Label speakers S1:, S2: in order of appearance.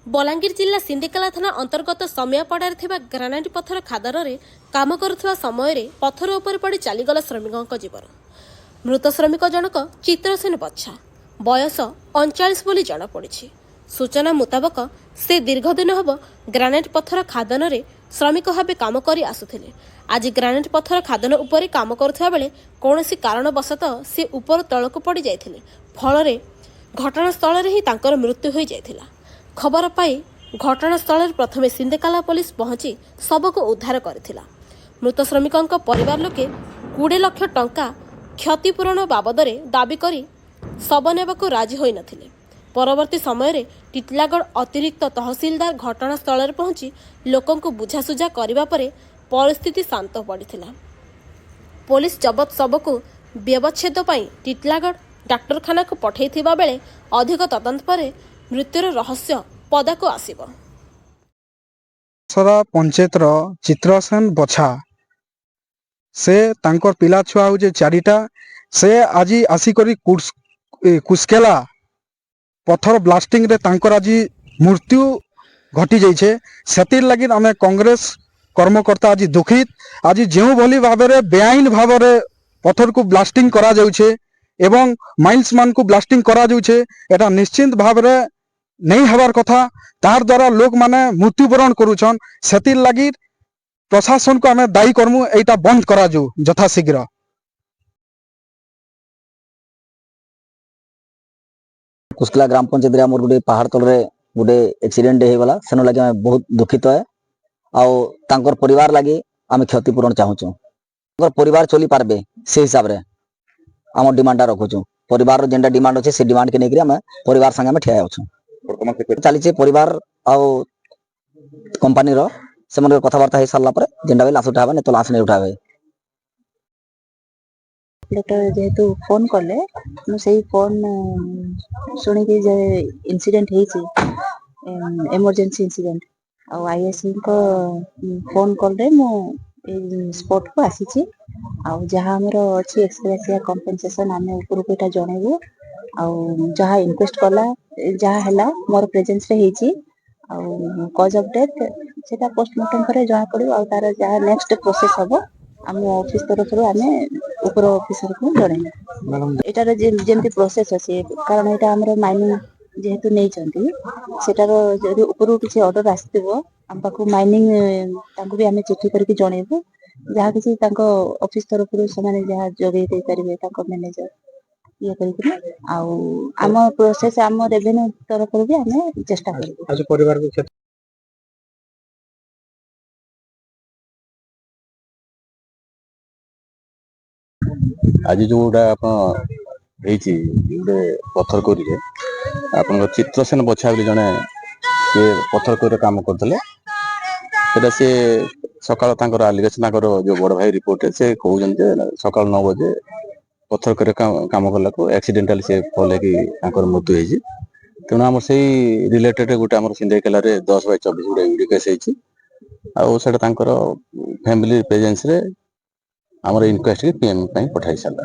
S1: बलांगीर जिला सिंधिकाला थाना अंतर्गत समियापड़ार ग्रानाइट पत्थर खादान काम करुवा समय पत्थर उपर पड़ चलीगला श्रमिकों जीवन। मृत श्रमिक जनक चित्रसेन बच्छा बयस 39 बोली जनापड़ी। सूचना मुताबक से दीर्घदिन हम ग्रानाइट पत्थर खादान श्रमिक भाव काम कर आसुथिले। आज ग्रानाइट पत्थर खादान उपर काम करुवा बेले कौनसी कारणवशतः से ऊपर तलक पड़ जाइथिले। फल घटनास्थल ही तांकर मृत्यु हो जाइथिला। खबर पाई घटनास्थल प्रथम सिंधिकाला पुलिस पहुंची शव को उद्धार करथिला। मृत श्रमिकों परिवार लोके 20 लाख टंका क्षतिपूरण बाबद दाबी करी शव नेबाकू राजी होई नथिले। परवर्ती समय टिटलागढ़ अतिरिक्त तहसीलदार घटनास्थल पहुंची लोकों को बुझासुझा करने पर परिस्थिति शांत पड़िथिला। पुलिस जबत शव को व्यवच्छेद पई टिटलागढ़ डाक्तरखाना को पठाइथिबा बेले अधिक तदंत पर मृत्युर रहस्य पदाक आसिब।
S2: सरा पंचायतर चित्रसेन बच्छा से तांकर पिला छुआ हो चारिटा से आज आसिक कुस्केला पत्थर ब्लास्टिंग रे तांकर आज मृत्यु घटी जाइछे। सेतिर लगी आमे कांग्रेस कर्मकर्ता आज दुखित। आज जो भली भाव में बेआईन भाव में पत्थर को ब्लास्टिंग करा जाउछे एवं माइल्स मान को ब्लास्टिंग करा जाउछे, एटा निश्चित भाव में नहीं हबार कथा। तार द्वारा लोक माने मृत्युवरण करुछन। सेतिर लगी प्रशासन को आमे दायी करमु, एटा बंद करा जो यथाशीघ्र।
S3: कुस्कला ग्राम पंचायत रे मोर गुटे पहाड़ तल रे गुटे एक्सीडेंट हे गला। सेनो लागि आमे बहुत दुखित है। आउ तांकर परिवार लागि आमे क्षतिपूरण चाहूछु। तांकर परिवार चली पारबे से हिसाब रे आम डिमांड रखुछु। परिवार जेंडा डिमांड अछि से डिमांड के नेकरी आमे परिवार संगे आमे ठिया होछु। चली परिवार आउ कंपनी रो से मन कथबार्ता हे सारला पर जेंडा लाश उठाबे ने तो लाश नहीं उठाबे।
S4: लेटर जेहेतु फोन कले से फोन शुणी जे इंसिडेंट होती इमरजेंसी इंसिडेंट आईएससी को फोन कॉल रे मु स्पॉट को आसी जहाँ आमर अच्छी एक्सप्रेस या कंपेनसेशन आम ऊपर को जनइबू जहाँ इनक्वेस्ट कला जहाँ है मोर प्रेजेंस रे हेची कज ऑफ डेथ से पोस्टमार्टम पर जना पड़ो तार जहाँ नेक्स्ट प्रोसेस हम आम ऑफिस तरफ आम ऊपर ऑफिसर को जन एटार जेमती प्रोसेस अच्छे कारण यहाँ आम माइनिंग जेहेतु नहीं सेटार जब ऊपर किसी ऑर्डर आसो आम पाक माइनिंग भी आम चिठी करके जनइबू जहाँ किसी ऑफिस तरफ से जहाँ जोगे दे पारे मैनेजर ये आम प्रोसेस आम रेवेन्यू तरफ भी आम चेष्टा कर।
S5: आज जोटा पत्थर कोरी आप चित्रसेन बच्छा जड़े सी पत्थर कोरी काम करते सी सकाल आलिगेशन जो बड़ भाई रिपोर्ट से कहते सकाल 9 बजे पत्थर कोरी काम कला को एक्सीडेंटाली से फल मृत्यु होती। तेणु आम से रिलेटेड गोटे आम सिंधिकाला 10/24 गोटे यूडी केस फैमिली प्रेजेंस रे आमर इनक्वेस्ट पीएम पठाई सारा।